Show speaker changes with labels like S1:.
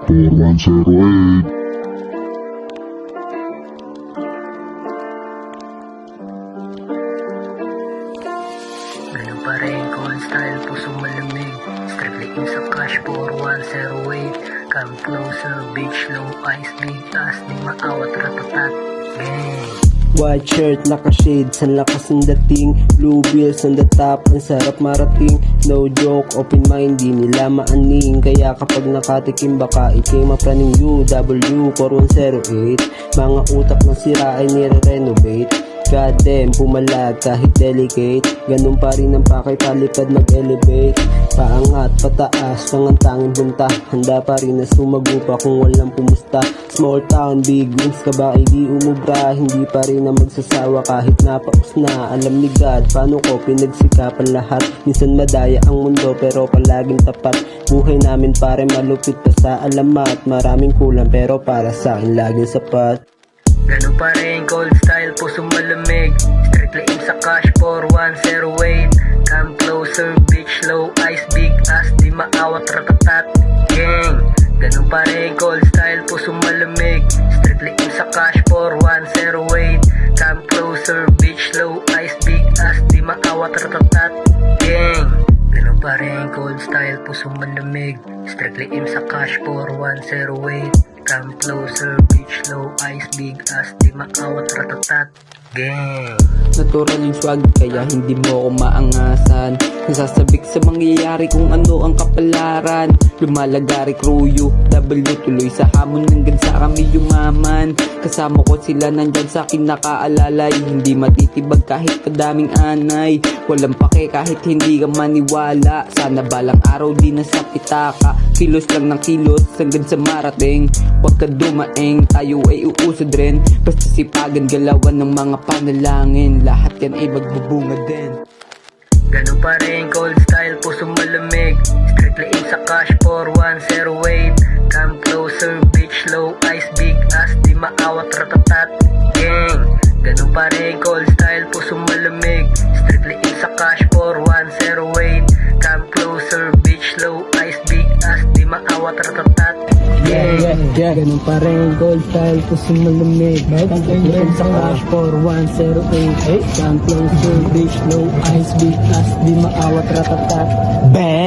S1: 4108.
S2: Ganun pa rin, cold style, pusong malamig. Strictly in sa cash, 4108. Come closer, beach low, ice big ass, di maawat, ratatat, gang.
S3: White shirt, naka-shades, ang lakas ng dating. Blue wheels on the top, ang sarap marating. No joke, open mind, di nila maaning. Kaya kapag nakatikim baka ikay mapraning UW4108. Mga utak na sira ay nire-renovate. Goddamn, pumalag kahit delicate. Ganun pa rin ang pakay, palipad mag-elevate. Paangat, pataas, pangantangin bunta. Handa pa rin na sumagupa kung walang pumusta. Small town, big wins ka ba ay di umubra. Hindi pa rin na magsasawa kahit napaus na. Alam ni God, paano ko pinagsikapan lahat. Minsan madaya ang mundo pero palaging tapat. Buhay namin pare malupit pa sa alamat. Maraming kulang pero para sa akin laging sapat.
S2: Ganun pa rin, cold style, pusong malamig. Strictly aim sa cash, 4108. Come closer, bitch low, ice big ass, di maawat, ratatat, gang. Ganun pa rin, cold style, pusong malamig. Strictly aim sa cash, 4108. Come closer, bitch low, ice big ass, di maawat, ratatat, gang. Ganun pa rin, cold style, pusong malamig. Strictly aim sa cash, 4108. Come closer, bitch low, ice big ass, di maawat, ratatat, gang.
S4: Natural yung swag kaya hindi mo ako maangasan. Nasasabik sa mangyayari kung ano ang kapalaran. Lumalagari kruyo, W tuloy sa hamon hanggang sa kami yumaman. Kasama ko sila nandyan sa akin nakaalalay. Hindi matitibag kahit kadaming anay. Walang pake kahit hindi ka maniwala. Sana balang araw di na sa pitaka. Kilos lang ng kilos hanggang sa marating. Huwag ka dumaing, tayo ay uusad rin. Basta sipagan galawan ng mga panalangin. Lahat yan ay magbubunga din.
S2: Ganun pa rin, cold style, pusong malamig. Strictly aim sa cash, 4108. Come closer, bitch low, ice big ass, di maawat, ratatat, gang. Ganun pa rin, cold style, pusong malamig. Strictly aim sa cash, 4108. Come closer, bitch low, ice big ass, di maawat, ratatat, gang.
S3: Ganun pa rin, gold style, pusong malamig. Pagkakitin sa cash, 4108. Come closer, bitch low, ice big ass, di maawat, ratatat, bang!